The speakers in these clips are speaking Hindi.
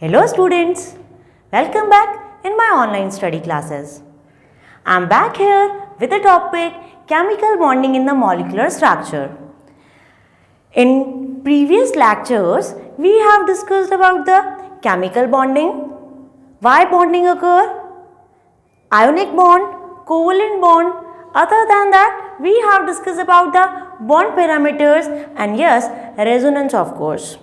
Hello students, welcome back in my online study classes. I am back here with the topic chemical bonding in the molecular structure. In previous lectures, we have discussed about the chemical bonding, why bonding occur, ionic bond, covalent bond. Other than that, we have discussed about the bond parameters and yes, resonance of course.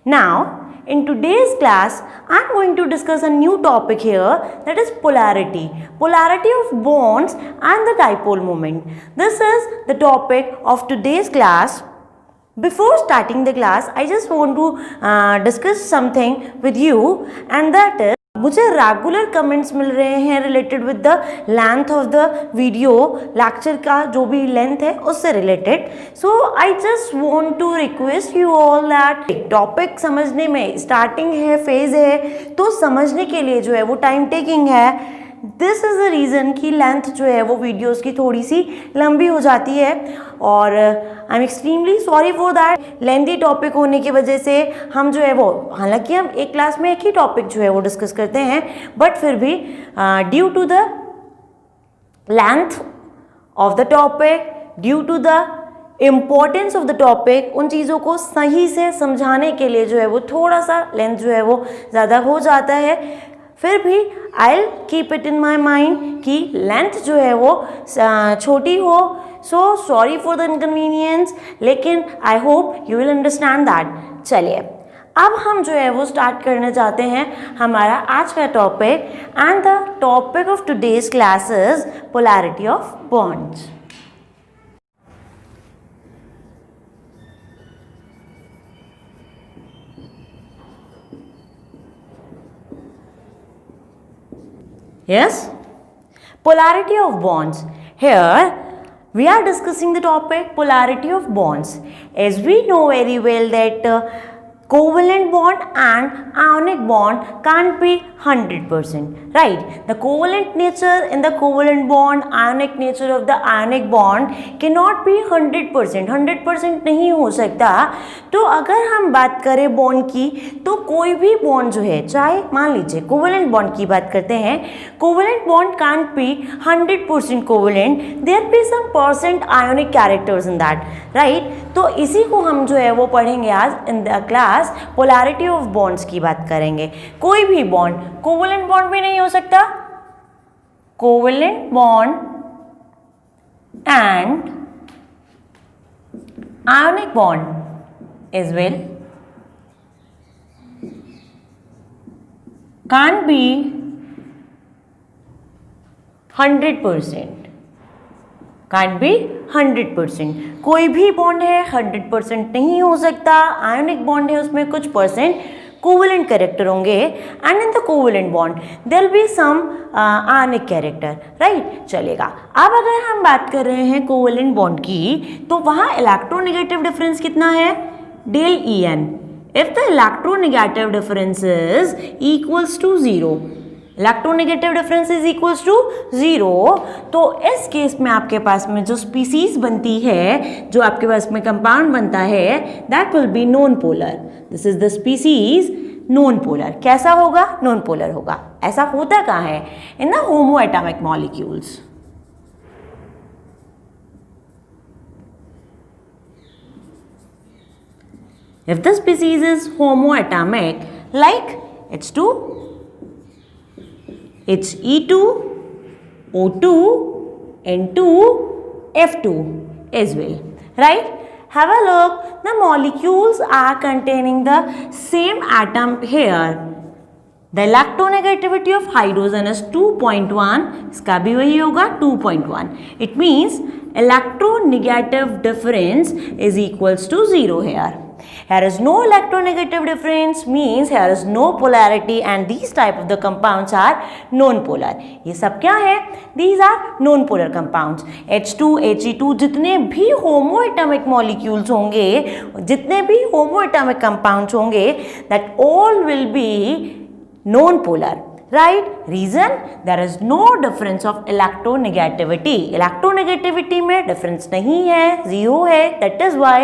Now, in today's class, I am going to discuss a new topic here, that is polarity. Polarity of bonds and the dipole moment. This is the topic of today's class. Before starting the class, I just want to discuss something with you, and that is मुझे रेगुलर कमेंट्स मिल रहे हैं related with the length of the video, lecture का जो भी लेंथ है उससे related. So I just want to request you all that topic समझने में स्टार्टिंग है, फेज है, तो समझने के लिए जो है वो टाइम टेकिंग है. दिस इज़ द रीज़न कि लेंथ जो है वो वीडियोस की थोड़ी सी लंबी हो जाती है और I am extremely sorry for that. Lengthy topic होने की वजह से हम जो है वो, हालांकि हम एक क्लास में एक ही टॉपिक जो है वो डिस्कस करते हैं, बट फिर भी due to the length of the topic, due to the importance of the topic, उन चीज़ों को सही से समझाने के लिए जो है वो थोड़ा सा लेंथ जो है वो ज़्यादा हो जाता है. फिर भी I will keep it in my mind कि लेंथ जो है वो छोटी हो. So sorry for the inconvenience, लेकिन I hope you will understand that. चलिए अब हम जो है वो स्टार्ट करना चाहते हैं हमारा आज का topic, and the topic of today's class is polarity of bonds. Yes, polarity of bonds. Here we are discussing the topic polarity of bonds. As we know very well that covalent bond and ionic bond can't be 100%, right? The covalent nature in the covalent bond, ionic nature of the ionic bond cannot be 100%. 100% नहीं हो सकता. तो अगर हम बात करें बॉन्ड की, तो कोई भी बॉन्ड जो है, चाहे मान लीजिए कोवेलेंट बॉन्ड की बात करते हैं, covalent bond can't be 100% covalent, there be some percent ionic characters in that, right? तो इसी को हम जो है वो पढ़ेंगे आज in the class. Polarity of bonds की बात करेंगे. कोई भी बॉन्ड, कोवेलेंट बॉन्ड भी नहीं हो सकता, covalent bond and ionic bond as well can't be 100%. can't be 100%. कोई भी बॉन्ड है 100% नहीं हो सकता. आयोनिक बॉन्ड है, उसमें कुछ परसेंट कोवेलेंट कैरेक्टर होंगे, and in the covalent bond there will be some ionic character, right? चलेगा. अब अगर हम बात कर रहे हैं कोवेलेंट बॉन्ड की, तो वहाँ इलेक्ट्रोनेगेटिव डिफरेंस कितना है? del En. If the electronegative difference is equals to 0, electronegative difference is equals to 0, तो इस केस में आपके पास में जो स्पीसीज बनती है, जो आपके पास में कंपाउंड बनता है, that will be non polar. This is the species non polar. कैसा होगा? non polar होगा. ऐसा होता कहाँ है? in the homoatomic molecules. If the species is homoatomic, like H2, He2, O2, N2, F2 as well, right? Have a look. The molecules are containing the same atom here. The electronegativity of hydrogen is 2.1. इसका भी वही होगा 2.1. It means electronegative difference is equals to 0 here. Here is no electronegative difference, means here is no polarity, and these type of the compounds are non-polar. ये सब क्या है? These are non-polar compounds. H2, He2, जितने भी homoatomic molecules होंगे, जितने भी homoatomic compounds होंगे, that all will be non-polar. right? Reason, there is no difference of electronegativity. Electronegativity में difference नहीं है, zero है. That is why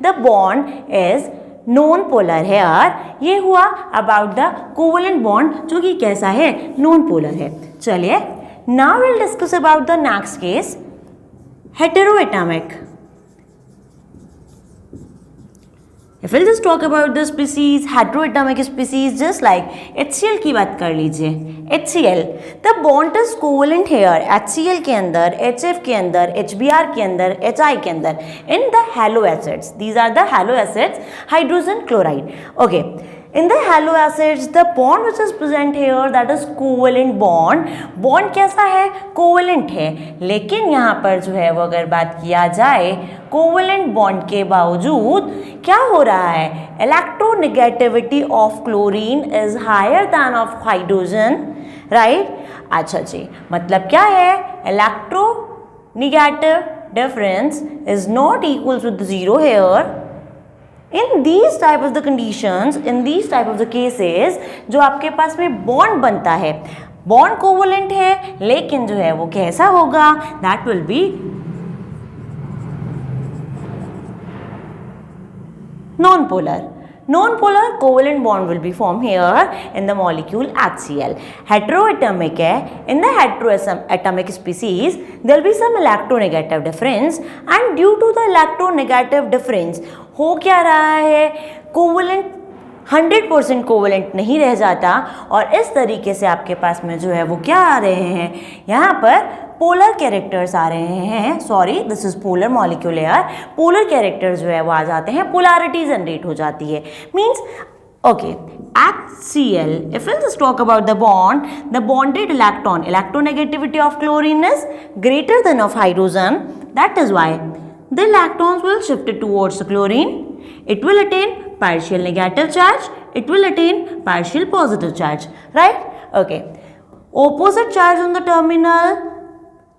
the bond is non polar here. ये हुआ अबाउट द कोवेलेंट बॉन्ड जो कि कैसा है, नॉन पोलर है। चलिए now will discuss about the next case, heteroatomic. If we'll just talk about the species, heteroatomic species, just like HCl की बात कर लीजिए। HCl, the bond is covalent here, HCl के अंदर, HF के अंदर, HBr के अंदर, HI के अंदर, in the halo acids. These are the halo acids, hydrogen chloride. Okay. In the halo acids, the bond which is present here, that is covalent bond. Bond कैसा है, covalent है, लेकिन यहाँ पर जो है वो अगर बात किया जाए कोवेलेंट बॉन्ड के बावजूद क्या हो रहा है, electronegativity of chlorine is higher than of hydrogen, right. अच्छा जी, मतलब क्या है, electronegative difference is not equal to zero here. In these type of the conditions, in these type of the cases, जो आपके पास में बॉन्ड बनता है, बॉन्ड कोवेलेंट है लेकिन जो है वो कैसा होगा, that will be non-polar. Non-polar covalent bond will be formed here in the molecule HCl. Heteroatomic है, in the heteroatomic species there will be some electronegative difference and due to the electronegative difference हो क्या रहा है, कोवेलेंट 100% कोवेलेंट नहीं रह जाता और इस तरीके से आपके पास में जो है वो क्या आ रहे हैं, यहाँ पर पोलर कैरेक्टर्स आ रहे हैं। Sorry, this is polar molecule यार। पोलर कैरेक्टर्स जो है वो आ जाते हैं, पोलैरिटी जनरेट हो जाती है। Means okay, HCl, if we'll just talk about the bond, the bonded electronegativity of chlorine is greater than of hydrogen. That is why the electrons will shift towards the chlorine. It will attain partial negative charge, it will attain partial positive charge, right? Okay, opposite charge on the terminal,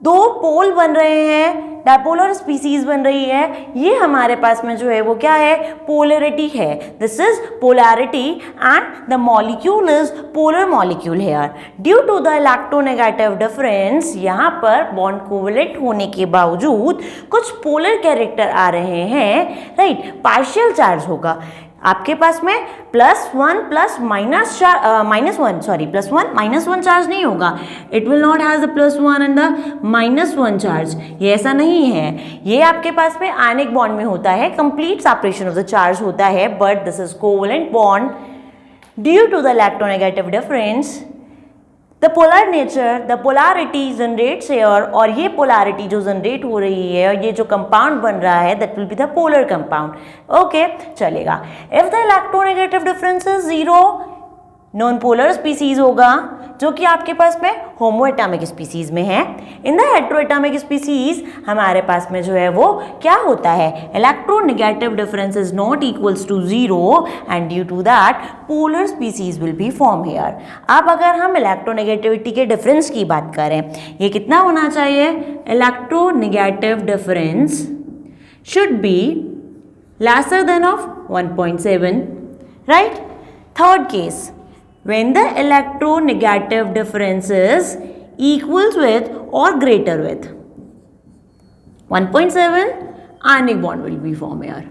दो पोल बन रहे हैं, डायपोलर स्पीसीज बन रही है, ये हमारे पास में जो है वो क्या है, पोलरिटी है। This is polarity and the molecule is polar molecule here. Due to the electronegative difference, यहाँ पर बॉन्ड कोवेलेंट होने के बावजूद कुछ पोलर कैरेक्टर आ रहे हैं, राइट। पार्शियल चार्ज होगा आपके पास में +1 प्लस माइनस -1, सॉरी +1 -1 चार्ज नहीं होगा। It will not has the +1 and the -1 charge, ये ऐसा नहीं है। ये आपके पास में आयनिक बॉन्ड में होता है, complete separation of the charge होता है, but this is covalent bond. Due to the electronegative difference, the polar nature, the polarity generates here, और ये पोलैरिटी जो जनरेट हो रही है और ये जो कंपाउंड बन रहा है, that will be the polar compound. Okay, चलेगा। If the electronegative difference is 0, non polar species होगा, जो कि आपके पास में होमोएटॉमिक स्पीसीज में है। इन द हेटेरोएटॉमिक स्पीसीज हमारे पास में जो है वो क्या होता है, electronegative difference is not equals to 0 and due to that polar species will be form here. अब अगर हम इलेक्ट्रोनेगेटिविटी के डिफरेंस की बात करें, ये कितना होना चाहिए, electronegative difference should be lesser than of 1.7, right. Third case, when the electronegative difference is equals with or greater with 1.7, ionic bond will be formed here.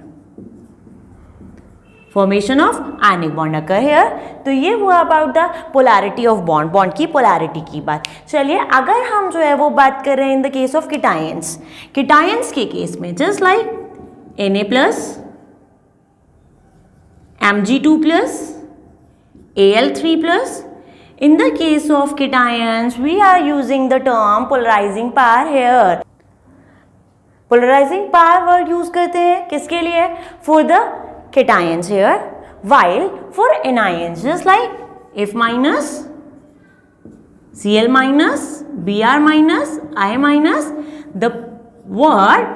Formation of ionic bond occur here. तो ये हुआ about the polarity of bond, bond की polarity की बात। चलिए अगर हम जो है वो बात कर रहे हैं in the case of cations, cations के केस में just like Na+, Mg2+, Al3+. In the case of cations, we are using the term polarizing power here. Polarizing power word use करते हैं किसके लिए? For the cations here. While for anions, just like F minus, Cl minus, Br minus, I minus, the word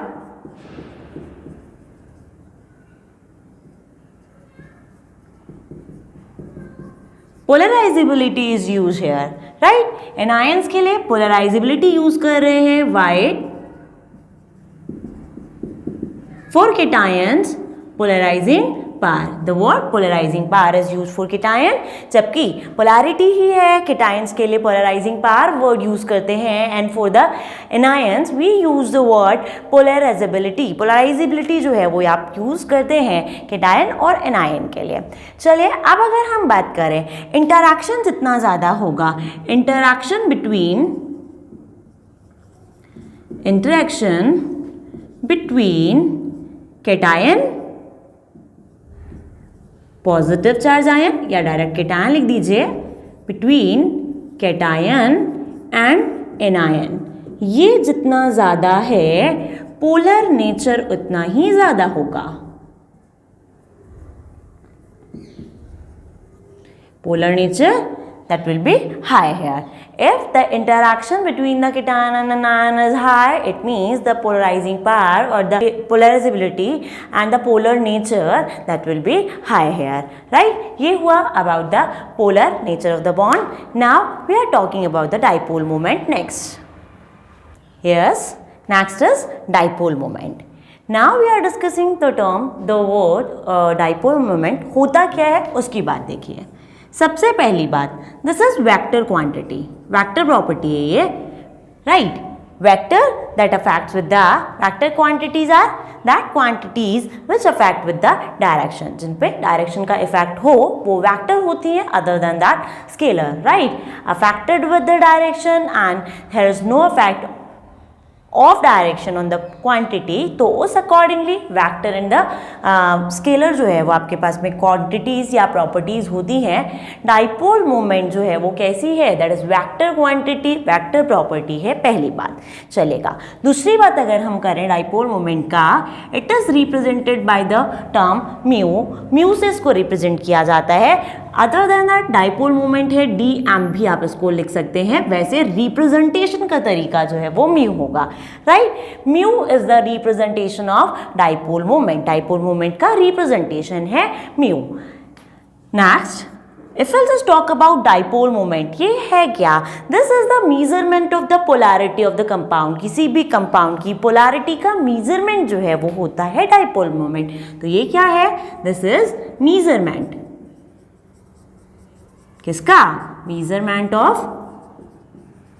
polarizability is use here, right. Anions के लिए पोलराइजेबिलिटी यूज कर रहे हैं वाइट, for cations polarizing power. The word polarizing power is used for cation, जबकि polarity ही है cations के लिए polarizing power word use करते हैं. And for the anions we use the word polarizability. Polarizability जो है वो आप use करते हैं cation और anion के लिए. चलिए अब अगर हम बात करें interaction जितना ज़्यादा होगा, interaction between cation, positive charge ion या डायरेक्ट केटायन लिख दीजिए, बिटवीन केटायन एंड एनायन, ये जितना ज़्यादा है पोलर नेचर उतना ही ज़्यादा होगा. Polar nature that will be high here. If the interaction between the cation and anion is high, it means the polarizing power or the polarizability and the polar nature that will be high here, right? ये हुआ about the polar nature of the bond. Now we are talking about the dipole moment next. Yes, next is dipole moment. Now we are discussing the term, the word dipole moment. होता क्या है उसकी बात देखिए. सबसे पहली बात, this is vector quantity, vector property है ये, right. Vector that affects with the vector quantities are that quantities which affect with the direction, जिन पे डायरेक्शन का इफेक्ट हो वो वेक्टर होती है, other than that scalar, right. Affected with the direction and there is no effect of direction on the quantity, तो उस accordingly vector in the scalar जो है वो आपके पास में क्वांटिटीज या प्रॉपर्टीज होती हैं. डाइपोल मोमेंट जो है वो कैसी है, that is vector quantity, vector property है, पहली बात चलेगा. दूसरी बात अगर हम करें डाइपोल मोमेंट का, it is represented by the term mu. Mu से इसको रिप्रेजेंट किया जाता है. Other than that dipole moment है, डी एम भी आप इसको लिख सकते हैं. वैसे रिप्रेजेंटेशन का तरीका जो है वो म्यू होगा, right. Mu is the representation of dipole moment. Dipole moment का रिप्रेजेंटेशन है mu. Next, if will just talk about dipole moment, ये है क्या, this is the measurement of the polarity of the compound. किसी भी कंपाउंड की पोलैरिटी का मेजरमेंट जो है वो होता है डाइपोल मोमेंट. तो ये क्या है, दिस इज मेजरमेंट. किसका, measurement of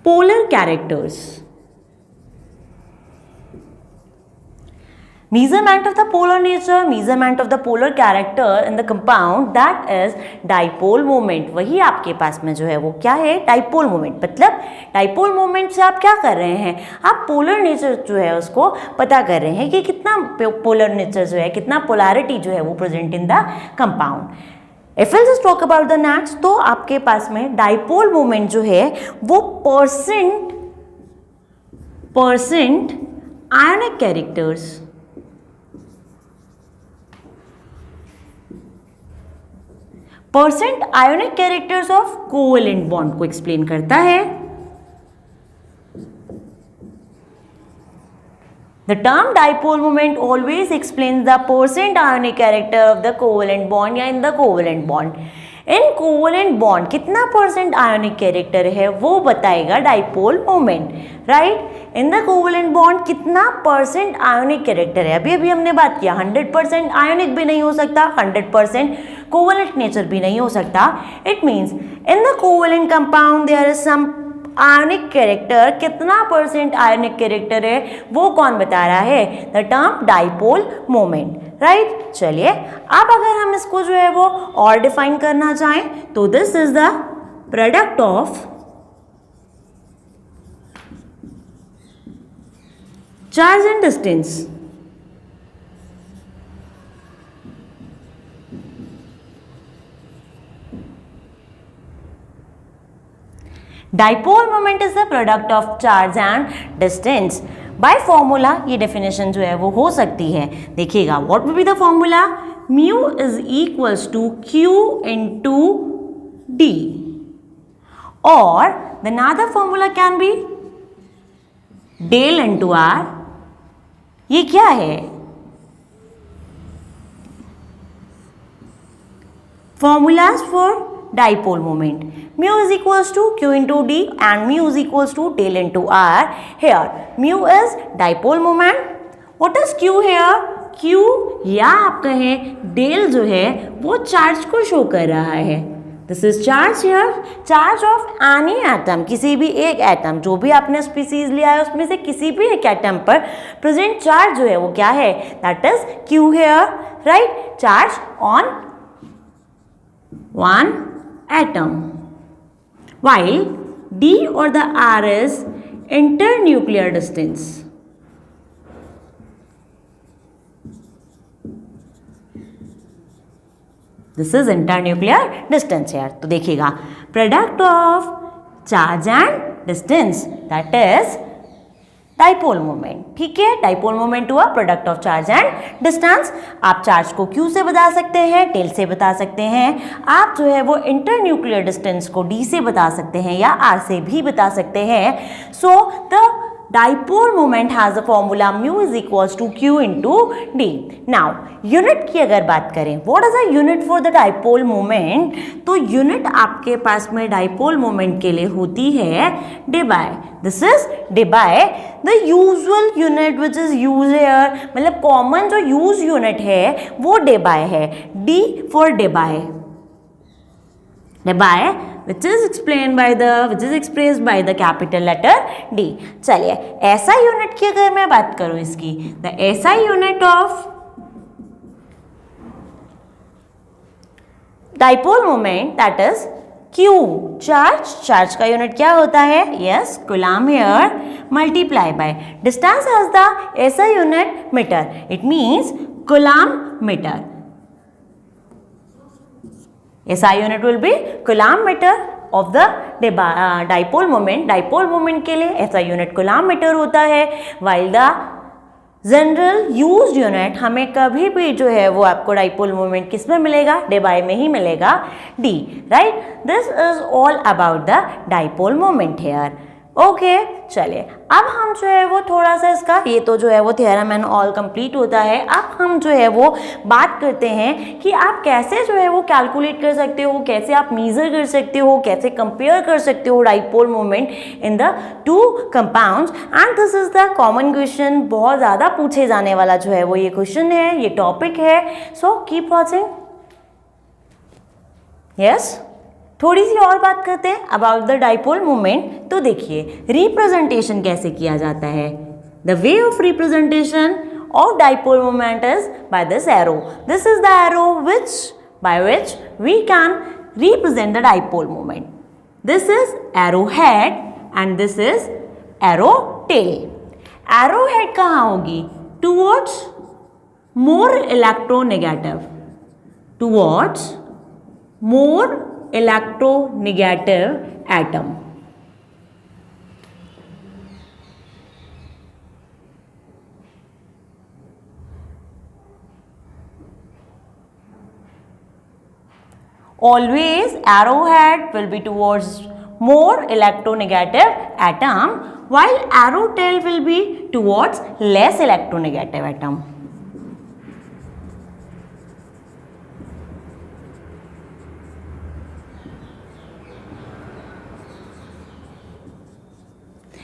polar characters. Measurement of the polar nature, measurement of the polar character in the compound, that is dipole moment. वही आपके पास में जो है वो क्या है, dipole moment. मतलब dipole moment से आप क्या कर रहे हैं, आप polar nature जो है उसको पता कर रहे हैं कि कितना polar nature जो है, कितना polarity जो है वो present in the compound. If we'll just talk about the next, तो आपके पास में dipole moment जो है वो percent ionic characters, percent ionic characters of covalent bond को एक्सप्लेन करता है. The term dipole moment always explains the percent ionic character of the covalent bond या in the covalent bond. In covalent bond कितना परसेंट आयोनिक कैरेक्टर है वो बताएगा dipole moment, right. In the covalent bond कितना परसेंट आयोनिक कैरेक्टर है, अभी हमने बात किया 100% आयोनिक भी नहीं हो सकता, 100% कोवेलेंट नेचर भी नहीं हो सकता. It means in the covalent compound there is some ionic character. कितना परसेंट आयोनिक कैरेक्टर है वो कौन बता रहा है, the term dipole moment, right. चलिए अब अगर हम इसको जो है वो और डिफाइन करना चाहें तो this is the product of charge and distance. Dipole moment is the product of charge and distance. By formula ये डेफिनेशन जो है वो हो सकती है. देखिएगा, what will be the formula, mu is equals to Q into D, और the another formula can be del into R. ये क्या है, formulas for dipole moment. Mu is equals to Q into D and mu is equals to del into R. Here mu is dipole moment. What is Q here? Q या आप कहें डेल जो है वो चार्ज को शो कर रहा है। This is charge here, charge of any atom, किसी भी एक एटम, जो भी आपने स्पीसीज लिया है उसमें से किसी भी एक एटम पर प्रेजेंट चार्ज जो है वो क्या है, that is Q here, right, charge on one atom, while D or the R is internuclear distance. This is internuclear distance here. तो देखिएगा product of charge and distance, that is dipole moment, ठीक है, डाइपोल मोमेंट हुआ product of charge and distance. आप चार्ज को Q से बता सकते हैं, टेल से बता सकते हैं, आप जो है वो इंटरन्यूक्लियर डिस्टेंस को D से बता सकते हैं या R से भी बता सकते हैं। So the dipole moment has a formula mu is equals to Q into D। Now unit की अगर बात करें, what is a unit for the dipole moment, तो यूनिट आपके पास में डाइपोल मोमेंट के लिए होती है debye. This is debye the usual unit which is use here, मतलब कॉमन जो यूज यूनिट है वो डेबाय है, D for debye, debye which is expressed by the capital letter D। चलिए ऐसा यूनिट की अगर मैं बात करूं इसकी, the SI unit of dipole moment that is Q, charge का यूनिट क्या होता है, yes, coulomb here, multiply by distance has the SI unit metre, it means coulomb metre. SI unit will be coulomb meter of the dipole moment। Dipole moment के लिए SI यूनिट coulomb meter होता है, while the general used unit हमें कभी भी जो है वो आपको डाइपोल मोमेंट किस में मिलेगा, डेबाय में ही मिलेगा, D, right. This is all about the dipole moment here. Okay, चलिए अब हम जो है वो थोड़ा सा इसका, ये तो जो है वो थ्योरम एंड ऑल कंप्लीट होता है। अब हम जो है वो बात करते हैं कि आप कैसे जो है वो कैलकुलेट कर सकते हो, कैसे आप मेजर कर सकते हो, कैसे कंपेयर कर सकते हो dipole moment in the two compounds. And this is the common question, बहुत ज़्यादा पूछे जाने वाला जो है वो ये क्वेश्चन है, ये टॉपिक है। So keep watching. यस, थोड़ी सी और बात करते हैं अबाउट द डाइपोल मोमेंट। तो देखिए रिप्रेजेंटेशन कैसे किया जाता है। The way of representation of dipole moment is by this arrow. This is the arrow by which we can represent the dipole moment. This is arrow head and this is arrow tail. Arrow head कहाँ होगी? Towards more electronegative. Towards more electronegative atom. Always arrowhead will be towards more electronegative atom, while arrow tail will be towards less electronegative atom.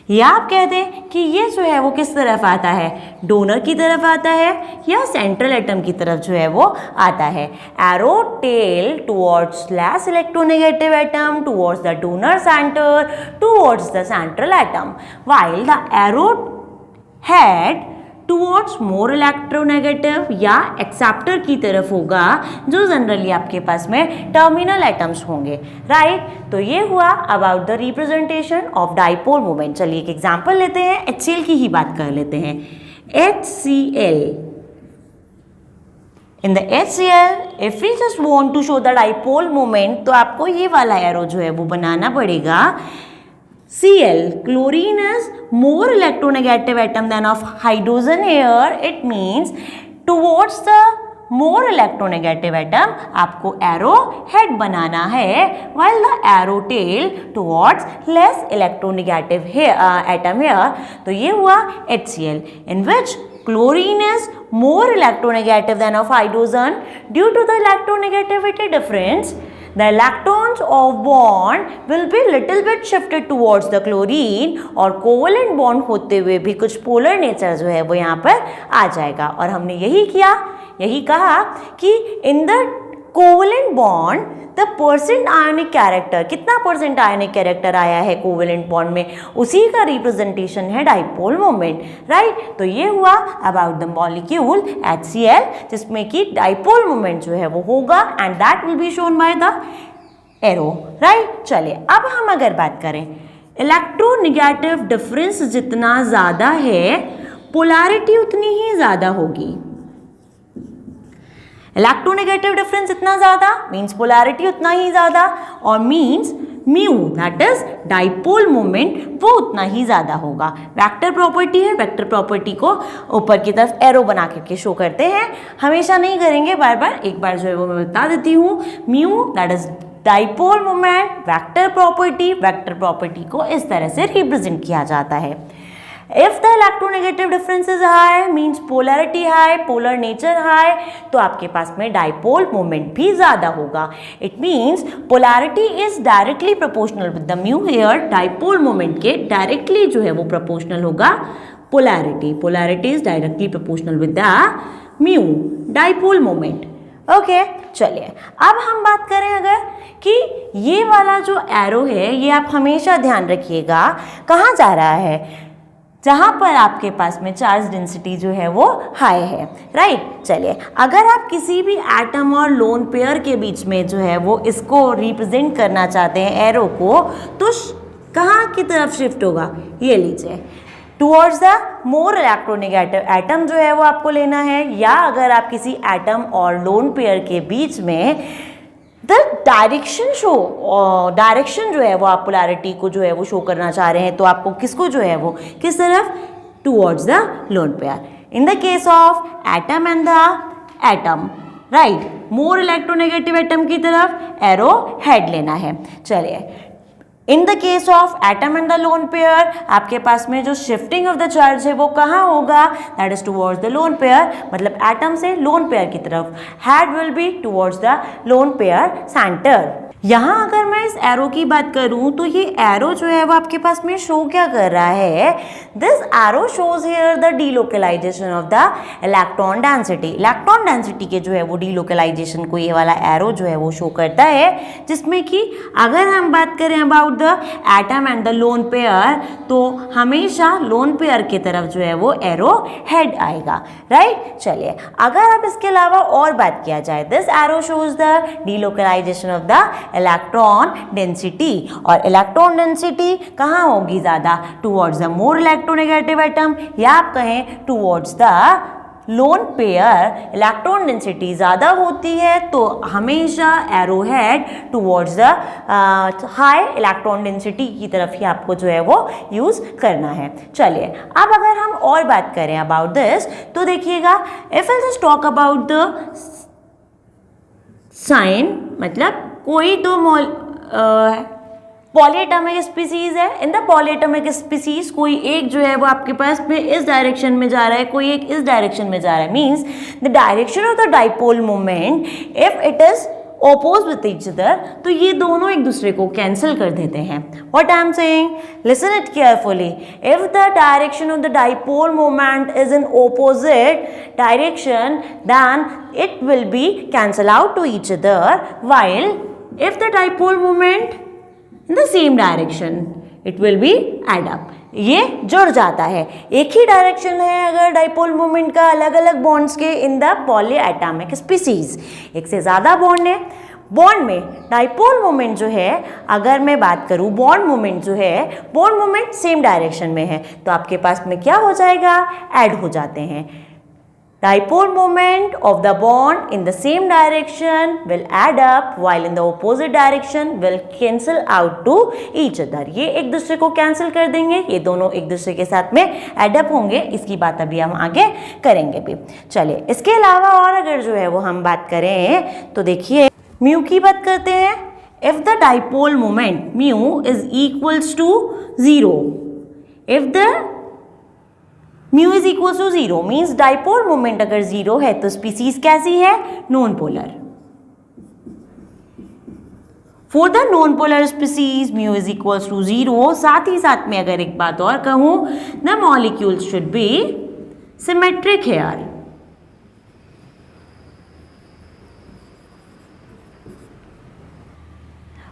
या आप कह दें कि ये जो है वो किस तरफ आता है, डोनर की तरफ आता है या सेंट्रल एटम की तरफ जो है वो आता है। Arrow tail towards less electronegative atom, towards the donor centre, towards the central atom, while the arrow head towards more electronegative या एक्सेप्टर की तरफ होगा, जो जनरली आपके पास में टर्मिनल एटम्स होंगे, राइट। तो ये हुआ about the representation of dipole moment. चलिए एक एग्जांपल लेते हैं, HCl की ही बात कर लेते हैं। HCl, in the HCl if we just want to show the dipole moment, तो आपको ये वाला एरो जो है वो बनाना पड़ेगा। Cl, chlorine is more electronegative atom than of hydrogen here. It means towards the more electronegative atom आपको arrow head बनाना है, while the arrow tail towards less electronegative atom here. तो ये हुआ HCl, in which chlorine is more electronegative than of hydrogen. Due to the electronegativity difference, the electrons of bond will be little bit shifted towards the chlorine और कोवलेंट बॉन्ड होते हुए भी कुछ पोलर नेचर जो है वो यहाँ पर आ जाएगा। और हमने यही किया, यही कहा कि in the covalent bond the percent ionic character, कितना परसेंट आयनिक कैरेक्टर आया है कोवलेंट बॉन्ड में, उसी का रिप्रेजेंटेशन है डाइपोल मोमेंट, राइट। तो ये हुआ अबाउट द मॉलिक्यूल HCl, जिसमें कि डाइपोल मोमेंट जो है वो होगा and that will be shown by the arrow, right. चलिए अब हम अगर बात करें इलेक्ट्रोनेगेटिव डिफरेंस जितना ज़्यादा है पोलैरिटी उतनी ही ज़्यादा होगी। इलेक्ट्रोनेगेटिव डिफरेंस इतना ज़्यादा मीन्स पोलैरिटी उतना ही ज़्यादा, और means mu that is dipole moment वो उतना ही ज़्यादा होगा। वेक्टर प्रॉपर्टी है, वेक्टर प्रॉपर्टी को ऊपर की तरफ एरो बना करके शो करते हैं, हमेशा नहीं करेंगे, बार बार एक बार जो है वो मैं बता देती हूँ। Mu that is dipole moment, vector property को इस तरह से रिप्रेजेंट किया जाता है। If the electronegative difference is high means polarity high, polar nature high, तो आपके पास में dipole moment भी ज़्यादा होगा। It means polarity is directly proportional with the mu here, dipole moment के directly जो है वो proportional होगा polarity is directly proportional with the mu, dipole moment। Okay चलिए अब हम बात करें अगर कि ये वाला जो एरो है ये आप हमेशा ध्यान रखिएगा कहाँ जा रहा है, जहाँ पर आपके पास में चार्ज डेंसिटी जो है वो हाई है, राइट। चलिए अगर आप किसी भी एटम और लोन पेयर के बीच में जो है वो इसको रिप्रेजेंट करना चाहते हैं एरो को, तो कहाँ की तरफ शिफ्ट होगा, ये लीजिए towards the more electronegative atom जो है वो आपको लेना है, या अगर आप किसी एटम और लोन पेयर के बीच में द डायरेक्शन जो है वो आप पोलैरिटी को जो है वो शो करना चाह रहे हैं, तो आपको किसको जो है वो किस तरफ, towards the lone pair. In the case of atom and the atom, right, more electronegative atom की तरफ एरो हेड लेना है। चलिए in the case of atom and the lone pair आपके पास में जो शिफ्टिंग ऑफ द चार्ज है वो कहाँ होगा, that is towards the lone pair, मतलब एटम से लोन पेयर की तरफ, head will be towards the lone pair centre. यहाँ अगर मैं इस एरो की बात करूँ तो ये एरो जो है वो आपके पास में शो क्या कर रहा है, this arrow shows here the delocalization of the electron density. Electron density के जो है वो डीलोकलाइजेशन को ये वाला एरो जो है वो शो करता है, जिसमें कि अगर हम बात करें about the atom and the lone pair तो हमेशा लोन पेयर की तरफ जो है वो एरो हेड आएगा, राइट। चलिए अगर आप इसके अलावा और बात किया जाए, this arrow shows the delocalization of the electron density, और इलेक्ट्रॉन डेंसिटी कहाँ होगी ज़्यादा, towards the more electronegative atom, या आप कहें towards the lone pair electron density ज़्यादा होती है तो हमेशा arrow head towards the high electron density की तरफ ही आपको जो है वो यूज़ करना है। चलिए अब अगर हम और बात करें अबाउट दिस तो देखिएगा, if I just talk about the sign, मतलब कोई दो पॉलीएटॉमिक स्पीसीज है, इन द पॉलीएटॉमिक स्पीसीज कोई एक जो है वो आपके पास में इस डायरेक्शन में जा रहा है, कोई एक इस डायरेक्शन में जा रहा है, means the direction of the dipole moment if it is oppose with each other, तो ये दोनों एक दूसरे को कैंसिल कर देते हैं। What I am saying, listen it carefully, if the direction of the dipole moment is in opposite direction then it will be cancel out to each other, while if the dipole moment in the same direction it will be add up, ये जुड़ जाता है। एक ही डायरेक्शन है अगर डाइपोल मोमेंट का अलग अलग बॉन्ड्स के इन द पॉलीएटॉमिक स्पीसीज, एक से ज़्यादा बॉन्ड है, बॉन्ड में डाइपोल मोमेंट जो है, अगर मैं बात करूँ बॉन्ड मोमेंट जो है, बॉन्ड मोमेंट सेम डायरेक्शन में है तो आपके पास में क्या हो जाएगा, ऐड हो जाते हैं। Dipole moment of the bond in the same direction will add up, while in the opposite direction will cancel out to each other. ये एक दूसरे को कैंसिल कर देंगे, ये दोनों एक दूसरे के साथ में एडअप होंगे, इसकी बात अभी हम आगे करेंगे भी। चलिए इसके अलावा और अगर जो है वो हम बात करें तो देखिए म्यू की बात करते हैं। If the dipole moment mu is equals to 0, if the mu is equal to 0 means dipole moment अगर 0 है तो स्पीसीज कैसी है, non polar. For the non polar species mu is equals to 0. साथ ही साथ में अगर एक बात और कहूं, the molecules should be symmetric here.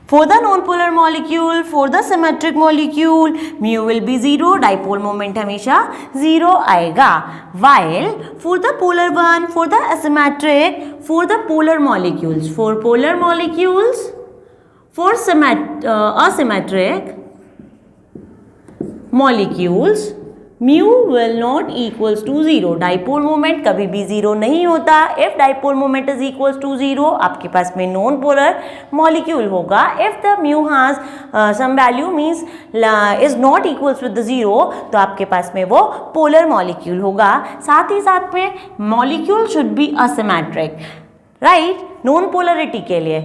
For the non-polar molecule, for the symmetric molecule, mu will be 0, dipole moment हमेशा 0 आएगा. While for the polar one, for the asymmetric, for the polar molecules, for polar molecules, for asymmetric molecules, mu will not equals to 0. Dipole moment कभी भी 0 नहीं होता. If dipole moment is equals to 0, आपके पास में नॉन पोलर मॉलिक्यूल होगा. If the mu has some value means is not equals with the 0, तो आपके पास में वो पोलर मॉलिक्यूल होगा. साथ ही साथ में molecule should be asymmetric, right. Non polarity के लिए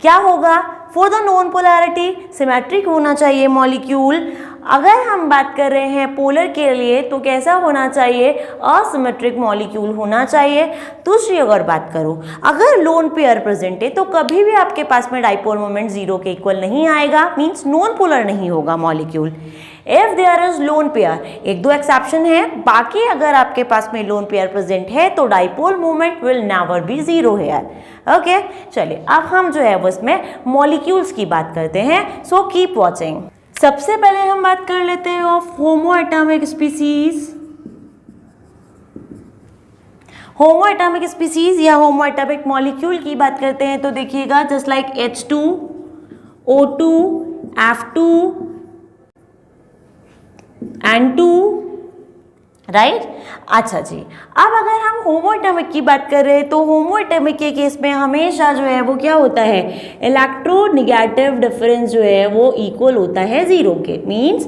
क्या होगा, for the non polarity symmetric होना चाहिए मॉलिक्यूल. अगर हम बात कर रहे हैं पोलर के लिए तो कैसा होना चाहिए, असिमेट्रिक मॉलिक्यूल होना चाहिए. दूसरी अगर बात करूं, अगर लोन पेयर प्रेजेंट है तो कभी भी आपके पास में डाइपोल मोमेंट 0 के इक्वल नहीं आएगा, मींस नॉन पोलर नहीं होगा molecule. If there is lone pair, एक दो एक्सेप्शन है, बाकी अगर आपके पास में लोन पेयर प्रेजेंट है तो dipole moment will never be 0 here. Okay, चलिए अब हम जो है वो इसमें मॉलिक्यूल्स की बात करते हैं. So keep watching. सबसे पहले हम बात कर लेते हैं of homo atomic species. Homo atomic species या होमो एटॉमिक मॉलिक्यूल की बात करते हैं तो देखिएगा, just like H2, O2, F2, N2, right. अच्छा जी, अब अगर हम होमो एटॉमिक की बात कर रहे हैं तो होमो एटॉमिक के केस में हमेशा जो है वो क्या होता है, इलेक्ट्रोनेगेटिव डिफरेंस जो है वो इक्वल होता है 0 के. मींस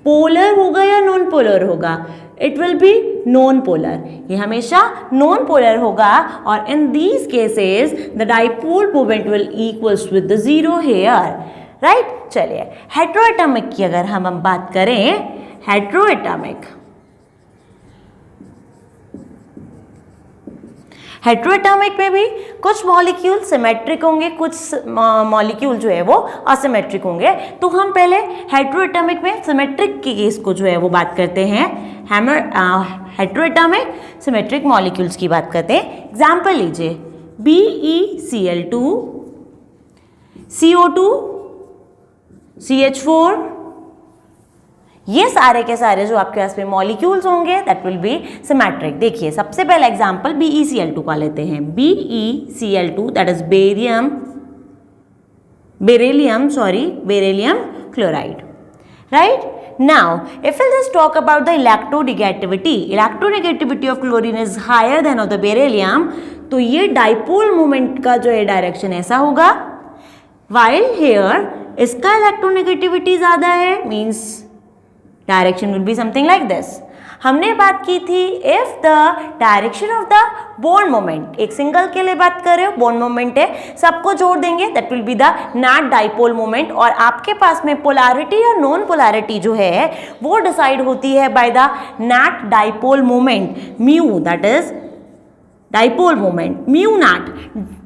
पोलर होगा या नॉन पोलर होगा, it will be non polar. ये हमेशा नॉन पोलर होगा. और in these cases the dipole moment will equals with the 0 here, right. चलिए हेटेरोएटॉमिक की अगर हम बात करें, हेटेरोएटॉमिक में भी कुछ मॉलिक्यूल सिमेट्रिक होंगे, कुछ मॉलिक्यूल जो है वो असिमेट्रिक होंगे. तो हम पहले हेटेरोएटॉमिक में सिमेट्रिक के केस को जो है वो बात करते हैं. हेटेरोएटॉमिक सिमेट्रिक मॉलिक्यूल्स की बात करते हैं. एग्जाम्पल लीजिए, BeCl2, CO2, CH4, ये सारे के सारे जो आपके पास में मॉलिक्यूल्स होंगे दैट विल बी सिमेट्रिक. देखिए सबसे पहला एग्जांपल BeCl2 का लेते हैं. BeCl2 that is beryllium chloride, right. Now if we'll just talk about the electronegativity of chlorine is higher than of the beryllium, तो ये डाइपोल मोमेंट का जो है डायरेक्शन ऐसा होगा. while here इसका इलेक्ट्रोनेगेटिविटी ज्यादा है, means direction will be something like this. हमने बात की थी if the direction of the bond moment, एक सिंगल के लिए बात कर रहे हो, बॉन्ड मोमेंट है, सबको जोड़ देंगे that will be the net dipole moment. और आपके पास में पोलैरिटी या नॉन पोलैरिटी जो है वो डिसाइड होती है by the net dipole moment mu, that is dipole moment, mu net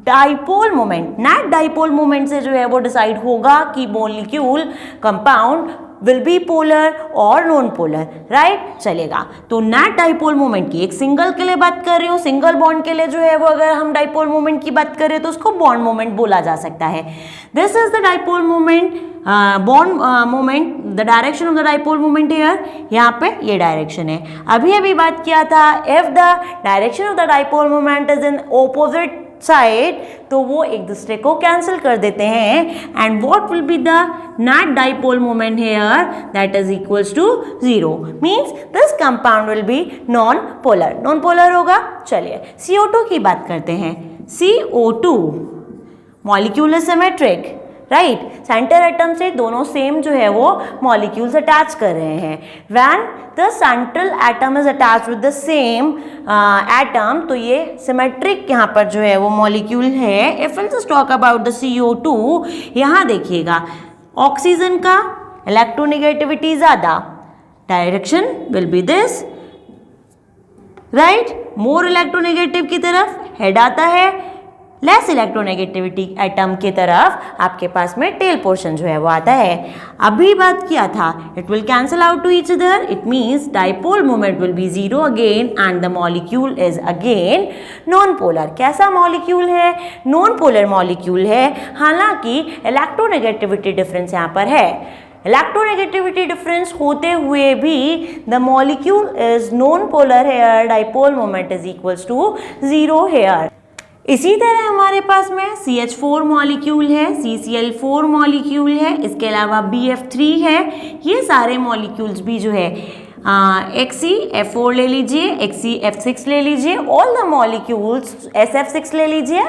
dipole moment. Net dipole moment से जो है वो डिसाइड होगा कि molecule compound will B polar और नॉन पोलर, राइट. चलेगा, तो नेट डाइपोल मोमेंट की एक सिंगल के लिए बात कर रही हूँ, सिंगल बॉन्ड के लिए जो है वो अगर हम डाइपोल मोमेंट की बात करें तो उसको बॉन्ड मोमेंट बोला जा सकता है. This is the dipole moment, bond moment, the direction of the dipole moment here. यहाँ पे ये डायरेक्शन है. अभी बात किया था if the direction of the dipole moment is in opposite side, तो वो एक दूसरे को कैंसिल कर देते हैं. And what will be the net dipole moment here, that is equals to 0. Means this compound will be non polar होगा. चलिए CO2 की बात करते हैं. CO2 molecule is symmetric, right. Centre atom से दोनों सेम जो है वो मॉलिक्यूल्स अटैच कर रहे हैं. When the central atom is attach with the same atom, तो ये सिमेट्रिक यहाँ पर जो है वो मॉलिक्यूल है. If will just talk about the CO2, यहाँ देखिएगा ऑक्सीजन का इलेक्ट्रोनेगेटिविटी ज्यादा, direction will be this, right. More electronegative की तरफ हेड आता है, लेस इलेक्ट्रोनेगेटिविटी एटम की तरफ आपके पास में टेल पोर्शन जो है वो आता है। अभी बात किया था it will cancel out to each other, it means dipole moment will be zero again and the molecule is again non polar. कैसा मॉलिक्यूल है? नॉन पोलर मॉलिक्यूल है, हालांकि इलेक्ट्रोनेगेटिविटी डिफरेंस यहाँ पर है। इलेक्ट्रोनेगेटिविटी डिफरेंस होते हुए भी the molecule is non polar here, dipole moment is equals to zero here. इसी तरह हमारे पास में CH4 मॉलिक्यूल है, CCl4 मॉलिक्यूल है, इसके अलावा BF3 है। ये सारे मॉलिक्यूल्स भी जो है XeF4 ले लीजिए, XeF6 ले लीजिए, ऑल द मॉलिक्यूल्स SF6 ले लीजिए,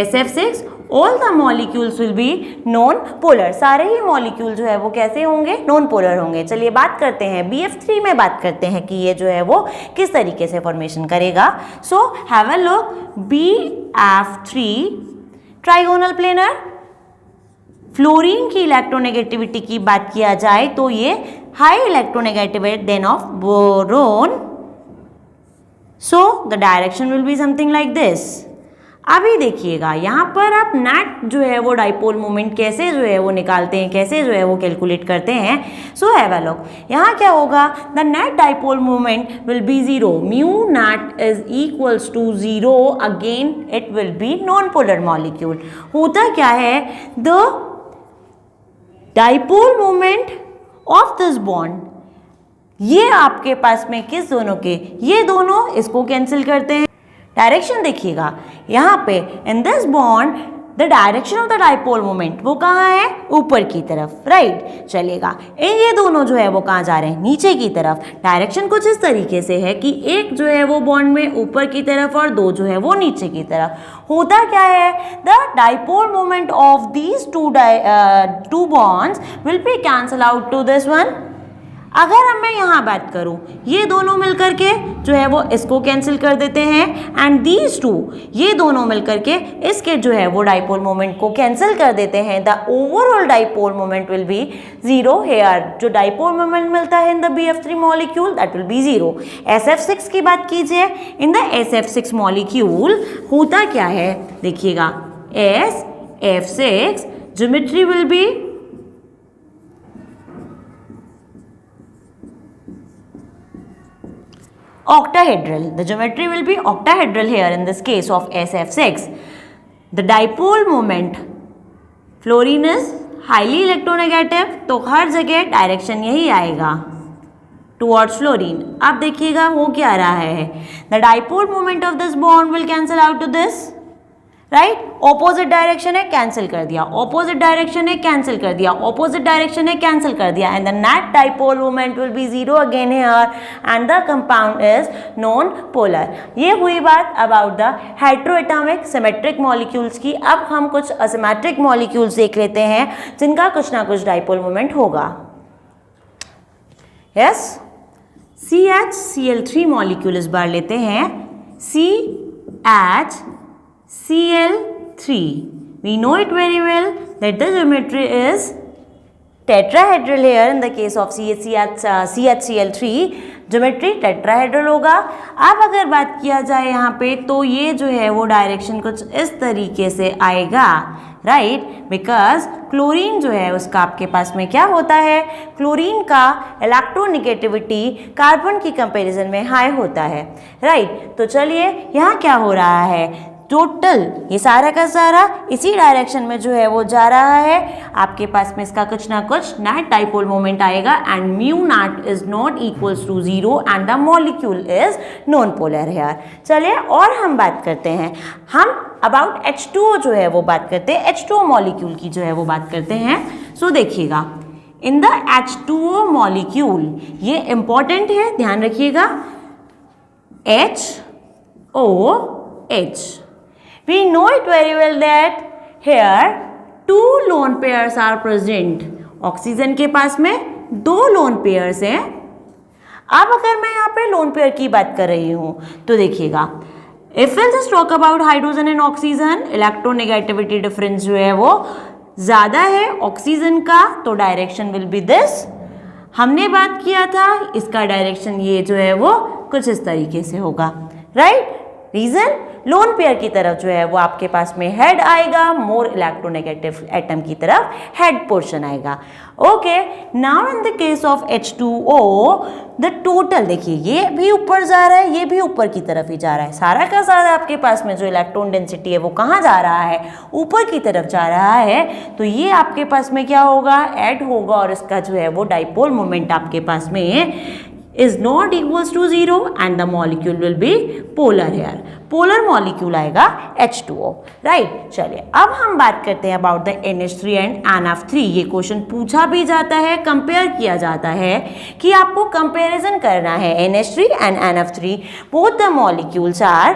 SF6, all the molecules will be non polar. सारे ही मॉलिक्यूल जो है वो कैसे होंगे? नॉन पोलर होंगे। चलिए बात करते हैं BF3 में, बात करते हैं कि ये जो है वो किस तरीके से फॉर्मेशन करेगा। So have a look, BF3 trigonal planar. Fluorine की इलेक्ट्रोनेगेटिविटी की बात किया जाए तो ये high electronegativity than of boron, so the direction will be something like this. अभी देखिएगा यहाँ पर आप नेट जो है वो डाइपोल मोमेंट कैसे जो है वो निकालते हैं, कैसे जो है वो कैलकुलेट करते हैं। सो हैव अ लुक, यहाँ क्या होगा? The net dipole moment will be zero, mu net is equals to zero, again it will be non polar molecule. होता क्या है? The dipole moment of this bond, ये आपके पास में किस दोनों के? ये दोनों, इसको कैंसिल करते हैं। डायरेक्शन देखिएगा यहाँ पे, in this bond the direction of the dipole moment वो कहाँ है? ऊपर की तरफ, राइट चलेगा। ये दोनों जो है वो कहाँ जा रहे हैं? नीचे की तरफ। डायरेक्शन कुछ इस तरीके से है कि एक जो है वो बॉन्ड में ऊपर की तरफ और दो जो है वो नीचे की तरफ। होता क्या है? The dipole moment of these two bonds will be cancel out to this one. अगर अब मैं यहाँ बात करूँ, ये दोनों मिलकर के जो है वो इसको कैंसिल कर देते हैं, एंड दीज टू, ये दोनों मिलकर के इसके जो है वो डाइपोल मोमेंट को कैंसिल कर देते हैं। The overall dipole moment will be zero hair. जो डाइपोल मोमेंट मिलता है in the BF3 molecule that will be zero. SF6 की बात कीजिए, इन द SF6 मॉलिक्यूल होता क्या है? देखिएगा, SF6 geometry will be octahedral. The geometry will be octahedral here in this case of SF6. The dipole moment, fluorine is highly electronegative, तो हर जगह डायरेक्शन यही आएगा towards fluorine. अब देखिएगा हो क्या रहा है? The dipole moment of this bond will cancel out to this, right? Opposite direction है, कैंसिल कर दिया, ऑपोजिट डायरेक्शन है, कैंसिल कर दिया, ऑपोजिट डायरेक्शन है, कैंसिल कर दिया, and the net dipole moment will be zero again here and the compound is non polar. ये हुई बात अबाउट द हेटेरोएटॉमिक सिमेट्रिक मॉलिक्यूल्स की। अब हम कुछ असिमेट्रिक मॉलिक्यूल्स देख लेते हैं जिनका कुछ ना कुछ डाइपोल मोमेंट होगा। यस, CH-Cl3 मॉलिक्यूल इस बार लेते हैं, CH-Cl3. We know it very well that the geometry is tetrahedral here in the case of CH-Cl3. Geometry tetrahedral होगा। अब अगर बात किया जाए यहाँ पे तो ये जो है वो डायरेक्शन कुछ इस तरीके से आएगा, राइट? बिकॉज क्लोरीन जो है उसका आपके पास में क्या होता है? क्लोरीन का इलेक्ट्रोनेगेटिविटी कार्बन की कंपैरिजन में हाई होता है, राइट? तो चलिए यहाँ क्या हो रहा है? टोटल ये सारा का सारा इसी डायरेक्शन में जो है वो जा रहा है। आपके पास में इसका कुछ ना कुछ नेट डाइपोल मोमेंट आएगा and mu net is not equals to zero and the molecule is non polar here. चलिए और हम बात करते हैं, हम अबाउट H2O जो है वो बात करते हैं, H2O मॉलिक्यूल की जो है वो बात करते हैं। सो देखिएगा, इन द H2O मॉलिक्यूल, ये इंपॉर्टेंट है, ध्यान रखिएगा, HOH. We know it very well that here two lone pairs are present. Oxygen के पास में दो लोन पेयर्स हैं। अब अगर मैं यहाँ पे लोन पेयर की बात कर रही हूँ तो देखिएगा, if will just talk about hydrogen and oxygen, electronegativity difference जो है वो ज़्यादा है ऑक्सीजन का, तो डायरेक्शन विल बी दिस। हमने बात किया था इसका डायरेक्शन ये जो है वो कुछ इस तरीके से होगा, राइट? रीजन लोन पेयर की तरफ जो है वो आपके पास में हेड आएगा, मोर इलेक्ट्रोनेगेटिव एटम की तरफ हेड पोर्शन आएगा। Okay, now in the case of H2O the total, देखिए ये भी ऊपर जा रहा है, ये भी ऊपर की तरफ ही जा रहा है, सारा का सारा आपके पास में जो इलेक्ट्रॉन डेंसिटी है वो कहाँ जा रहा है, ऊपर की तरफ जा रहा है। तो ये आपके पास में क्या होगा, ऐड होगा, और इसका जो है वो डाइपोल मोमेंट आपके पास में is not equals to 0 and the molecule will be polar here. polar molecule आएगा H2O, राइट। चलिए अब हम बात करते हैं about the NH3 and NF3। ये क्वेश्चन पूछा भी जाता है, कंपेयर किया जाता है कि आपको कंपेरिजन करना है NH3 and NF3। both the molecules are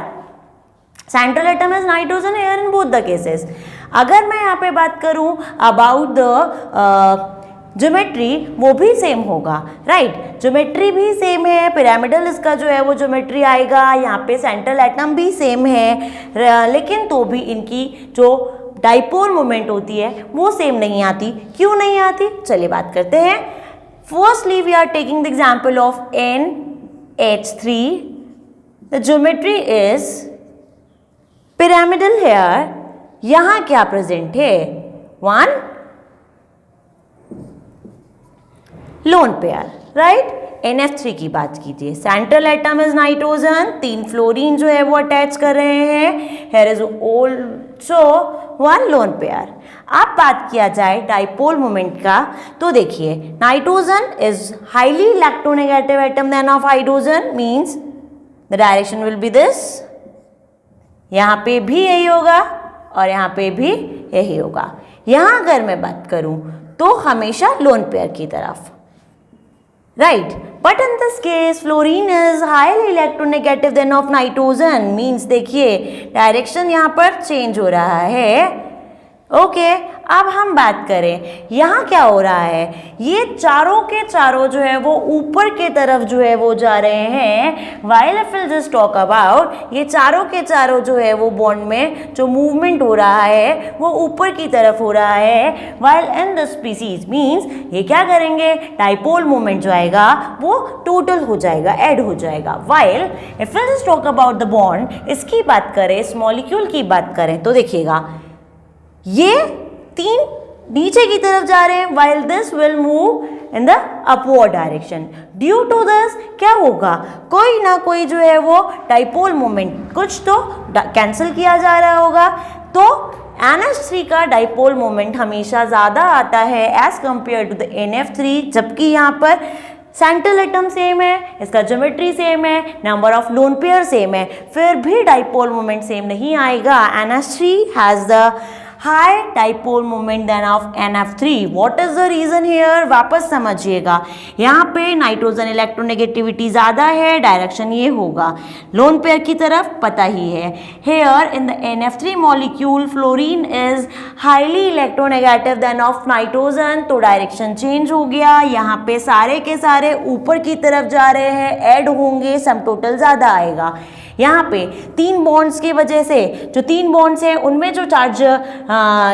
central atom is nitrogen here in both the cases। अगर मैं यहाँ पे बात करूँ about the ज्योमेट्री, वो भी सेम होगा, राइट। ज्योमेट्री भी सेम है, पिरामिडल इसका जो है वो ज्योमेट्री आएगा, यहाँ पे सेंट्रल एटम भी सेम है, लेकिन तो भी इनकी जो डाइपोल मोमेंट होती है वो सेम नहीं आती। क्यों नहीं आती, चलिए बात करते हैं। Firstly we are taking the example of NH3। The geometry is pyramidal here. यहाँ क्या प्रेजेंट है, one lone pair, right. NF3 की बात कीजिए, central atom is nitrogen, 3 fluorine जो है वो अटैच कर रहे हैं, here is also one lone pair. अब बात किया जाए डाइपोल मोमेंट का, तो देखिए nitrogen is highly electronegative atom than of hydrogen, means the direction will be this. यहाँ पे भी यही होगा और यहाँ पे भी यही होगा। यहाँ अगर मैं बात करूँ तो हमेशा लोन पेयर की तरफ, right, but in this case fluorine is highly electronegative than of nitrogen, means देखिए डायरेक्शन यहाँ पर चेंज हो रहा है। ओके, अब हम बात करें यहाँ क्या हो रहा है, ये चारों के चारों जो है वो ऊपर के तरफ जो है वो जा रहे हैं। while if we'll just talk about, ये चारों के चारों जो है वो बॉन्ड में जो मूवमेंट हो रहा है वो ऊपर की तरफ हो रहा है। while in the species means ये क्या करेंगे, डाइपोल मोमेंट जो आएगा वो टोटल हो जाएगा, ऐड हो जाएगा। while if we'll just talk about the bond, इसकी बात करें, इस मॉलिक्यूल की बात करें, तो देखिएगा ये 3 नीचे की तरफ जा रहे हैं, while this will move in the upward direction। Due to this क्या होगा, कोई ना कोई जो है वो डाइपोल मोमेंट कुछ तो कैंसिल किया जा रहा होगा। तो NH3 का डाइपोल मोमेंट हमेशा ज़्यादा आता है as compare to the NF3, जबकि यहाँ पर सेंट्रल एटम सेम है, इसका ज्योमेट्री सेम है, number of lone pair same है, फिर भी डाइपोल मोमेंट सेम नहीं आएगा। NH3 has the high dipole moment than of NF3। What is the reason here, वापस समझिएगा, यहाँ पे नाइट्रोजन इलेक्ट्रोनेगेटिविटी ज़्यादा है, डायरेक्शन ये होगा लोन पेयर की तरफ, पता ही है। Here in the NF3 molecule fluorine is highly electronegative than of nitrogen, तो डायरेक्शन चेंज हो गया, यहाँ पे सारे के सारे ऊपर की तरफ जा रहे हैं, ऐड होंगे, सम टोटल ज़्यादा आएगा। यहाँ पे 3 बॉन्ड्स की वजह से, जो 3 बॉन्ड्स हैं उनमें जो चार्ज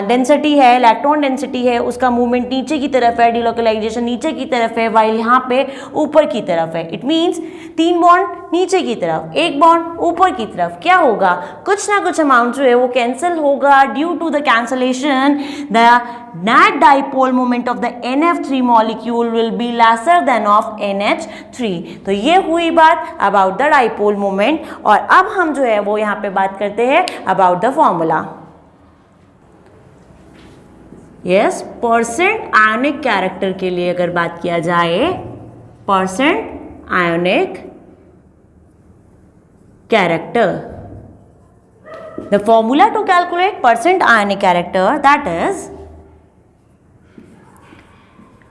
डेंसिटी है, इलेक्ट्रॉन डेंसिटी है, उसका मूवमेंट नीचे की तरफ है, डिलोकलाइजेशन नीचे की तरफ है, वाइल यहाँ पे ऊपर की तरफ है। इट मीन्स 3 बॉन्ड नीचे की तरफ, 1 बॉन्ड ऊपर की तरफ, क्या होगा, कुछ ना कुछ अमाउंट जो है वो कैंसिल होगा। Due to the cancellation the net dipole moment of the NF3 molecule will be lesser than of NH3। तो ये हुई बात about the dipole moment। और अब हम जो है वो यहाँ पे बात करते हैं about the formula। yes, percent ionic character के लिए अगर बात किया जाए, percent ionic character, the formula to calculate percent ionic character, that is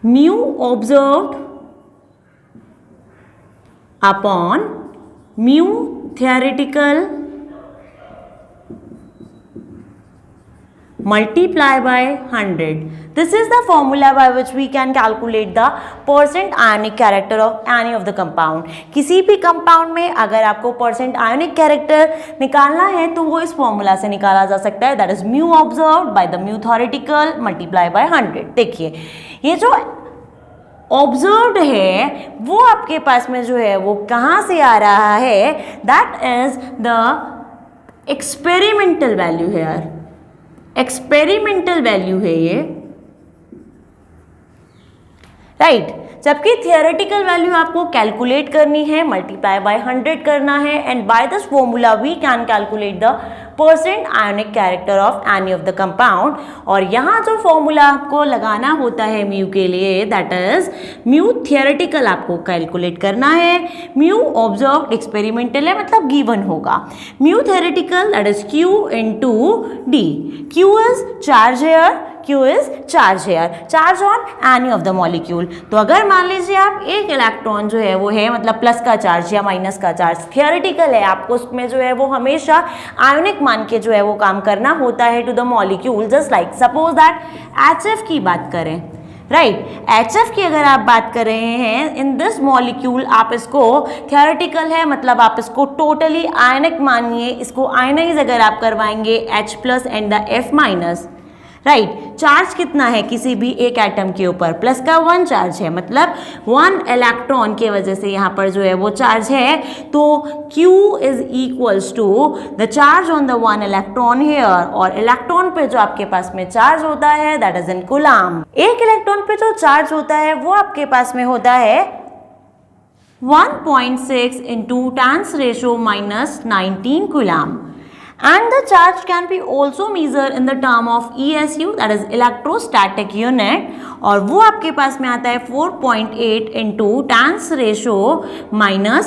mu observed upon mu theoretical multiply by 100। This is the formula by which we can calculate the percent ionic character of any of the compound। किसी भी कंपाउंड में अगर आपको परसेंट आयोनिक कैरेक्टर निकालना है तो वो इस फॉर्मूला से निकाला जा सकता है, that is mu observed by the mu theoretical multiply by 100। देखिए ये जो ऑब्जर्व्ड है वो आपके पास में जो है वो कहाँ से आ रहा है, that is the experimental value है यार, एक्सपेरिमेंटल वैल्यू है ये, राइट। जबकि थियोरेटिकल वैल्यू आपको कैलकुलेट करनी है, मल्टीप्लाई बाय 100 करना है, and by this formula we can calculate the percent ionic character of any of the compound. और यहाँ जो फॉर्मूला आपको लगाना होता है म्यू के लिए, दैट इज म्यू थियोरेटिकल आपको कैलकुलेट करना है, म्यू ऑब्जर्व्ड एक्सपेरिमेंटल है मतलब गिवन होगा, mu theoretical that is Q into D. Q is charge here, Q is charge here, charge on any of the molecule। तो अगर मान लीजिए आप एक इलेक्ट्रॉन जो है वो है मतलब प्लस का चार्ज या माइनस का चार्ज, थियोरेटिकल है, आपको उसमें जो है वो हमेशा आयोनिक मान के जो है वो काम करना होता है to the molecule. Just like suppose that HF की बात करें, राइट, HF की अगर आप बात कर रहे हैं इन दिस मॉलिक्यूल, आप इसको थियोरेटिकल है मतलब आप इसको टोटली आयनिक मानिए, इसको आयनाइज अगर आप करवाएंगे H+ and the F-, right. Charge कितना है किसी भी एक एटम के ऊपर, प्लस का 1 चार्ज है, मतलब 1 इलेक्ट्रॉन के वजह से यहाँ पर जो है वो चार्ज है। तो Q is equals to the charge on the 1 electron here, और इलेक्ट्रॉन पे जो आपके पास में चार्ज होता है दैट इज इन कूलम। एक इलेक्ट्रॉन पे जो चार्ज होता है वो आपके पास में होता है 1.6 into 10⁻⁻19 coulomb. And the charge can be also measured in the term of ESU, that is electrostatic unit, और वो आपके पास में आता है 4.8 into 10⁻⁻10,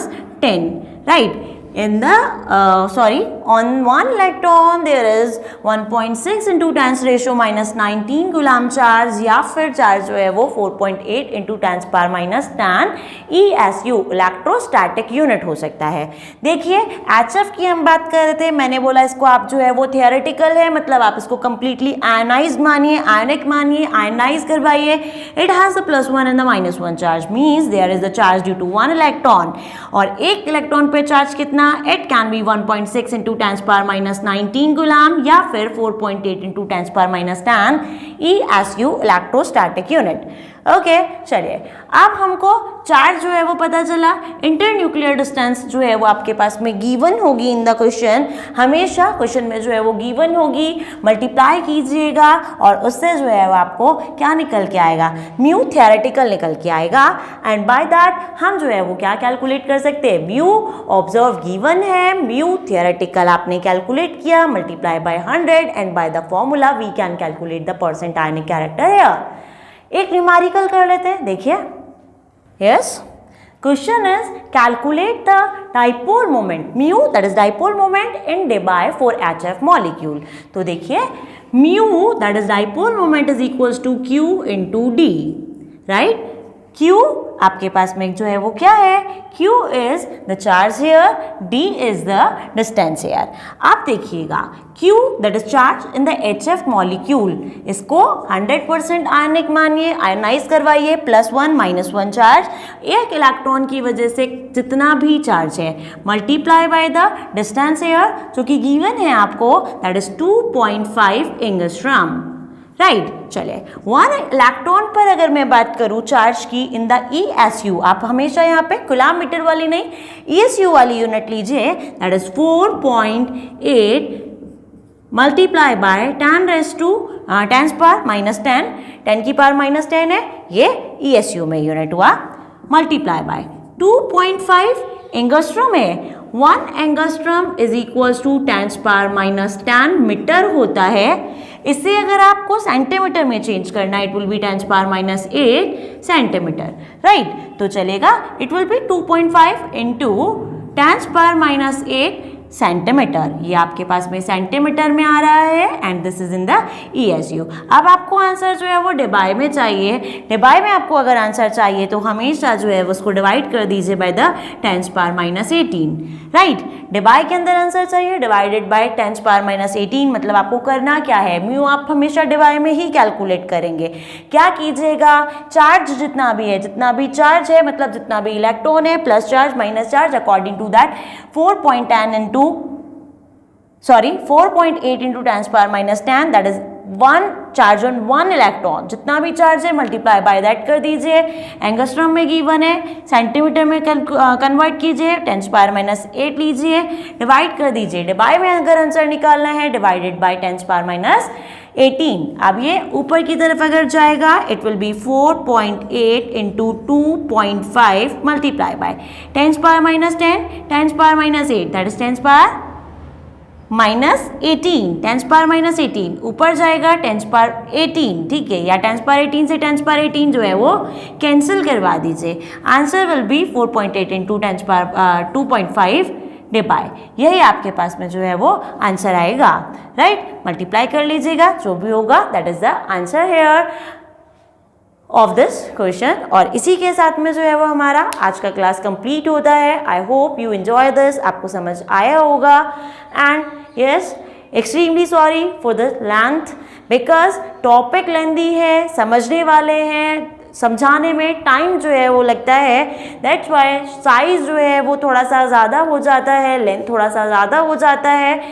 right। In the on 1 electron there is 1.6 into 10⁻⁻19 coulomb charge, या फिर चार्ज जो है वो 4.8 into 10⁻⁻10 ESU इलेक्ट्रोस्टैटिक यूनिट हो सकता है। देखिए HF की हम बात कर रहे थे, मैंने बोला इसको आप जो है वो थियोरेटिकल है मतलब आप इसको कंप्लीटली आयनाइज मानिए, आयनिक मानिए, आयनाइज करवाइए। It has the +1 and the -1 charge, means there is the charge due to 1 electron, और एक इलेक्ट्रॉन पे चार्ज कितना, it can be 1.6 into 10⁻⁻19 coulomb, या फिर 4.8 into 10⁻⁻10 ESU electrostatic unit. Okay, चलिए अब हमको चार्ज जो है वो पता चला, इंटरन्यूक्लियर डिस्टेंस जो है वो आपके पास में गिवन होगी इन द क्वेश्चन, हमेशा क्वेश्चन में जो है वो गिवन होगी, मल्टीप्लाई कीजिएगा और उससे जो है वो आपको क्या निकल के आएगा, म्यू थियोरेटिकल निकल के आएगा, एंड बाय दैट हम जो है वो क्या कैलकुलेट कर सकते हैं, म्यू ऑब्जर्व गिवन है, म्यू थियोरेटिकल आपने कैलकुलेट किया, multiply by 100 and by the formula we can calculate the percent ionic character here. एक न्यूमेरिकल कर लेते हैं, देखिए। Yes, question is calculate the dipole moment mu, that is dipole moment in debye for HF molecule. तो देखिए mu that is dipole moment is equals to Q into D, right. Q आपके पास में जो है वो क्या है, Q is the charge here, D is the distance here. आप देखिएगा Q that is charge in the HF molecule, इसको 100% आयनिक मानिए, आयनाइज करवाइए, +1 -1 चार्ज, एक इलेक्ट्रॉन की वजह से जितना भी चार्ज है multiply by the distance here जो कि गिवन है आपको, दैट इज 2.5 एंगस्ट्रॉम, राइट। चलिए 1 इलेक्ट्रॉन पर अगर मैं बात करूं चार्ज की इन द ESU, आप हमेशा यहाँ पे कूलम मीटर वाली नहीं ESU वाली यूनिट लीजिए, दैट इज 4.8 मल्टीप्लाई बाय 10⁻⁻10 10 की पावर -10 है, ये ESU में यूनिट हुआ, मल्टीप्लाई बाय 2.5 एंगस्ट्रॉम है, 1 angstrom is equals to 10⁻⁻10 metre होता है। इसे अगर आपको सेंटीमीटर में चेंज करना है, it will B 10⁻⁸ centimetre, right. तो चलेगा, it will B 2.5 into 10⁻⁸ centimetre, ये आपके पास में सेंटीमीटर में आ रहा है, and this is in the ESU। अब आपको आंसर जो है वो डिबाई में चाहिए, डिबाई में आपको अगर आंसर चाहिए तो हमेशा जो है उसको डिवाइड कर दीजिए बाय द 10⁻⁸, राइट। डिबाई के अंदर आंसर चाहिए, डिवाइडेड बाय 10⁻⁸, मतलब आपको करना क्या है, म्यू आप हमेशा डिबाई में ही कैलकुलेट करेंगे। क्या कीजिएगा, चार्ज जितना भी है, जितना भी चार्ज है मतलब जितना भी इलेक्ट्रॉन है, plus charge minus charge, according to that 4.8 into 10⁻⁻10 that is one charge on one electron, जितना भी चार्ज है मल्टीप्लाई बाय दैट कर दीजिए। एंगस्ट्रॉम में गिवन है, सेंटीमीटर में कन्वर्ट कीजिए, 10⁻⁸ लीजिए, डिवाइड कर दीजिए। डिवाइड में अगर आंसर निकालना है, डिवाइडेड बाय 10⁻18। अब ये ऊपर की तरफ अगर जाएगा, it will B 4.8 into 2.5 multiply by 10⁻10, 10⁻8, that is 10⁻18, 10⁻18 ऊपर जाएगा 10⁻18, ठीक है, या 10⁻18 से 10⁻18 जो है वो कैंसिल करवा दीजिए। Answer will be 4.8 into 2.5 divide, यही आपके पास में जो है वो आंसर आएगा, राइट। मल्टीप्लाई कर लीजिएगा, जो भी होगा that is the answer here of this question. और इसी के साथ में जो है वो हमारा आज का क्लास कंप्लीट होता है। I hope you enjoy this, आपको समझ आया होगा। And yes, extremely sorry for the length, because topic lengthy है, समझने वाले हैं, समझाने में टाइम जो है वो लगता है, दैट्स वाई साइज जो है वो थोड़ा सा ज़्यादा हो जाता है, लेंथ थोड़ा सा ज़्यादा हो जाता है।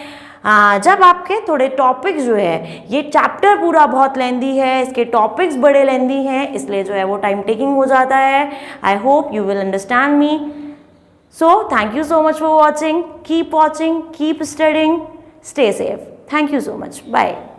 जब आपके थोड़े टॉपिक्स जो है, ये चैप्टर पूरा बहुत लेंदी है, इसके टॉपिक्स बड़े लेंदी हैं, इसलिए जो है वो टाइम टेकिंग हो जाता है। I hope you will understand me. So thank you so much for watching, keep studying, stay safe. Thank you so much, bye.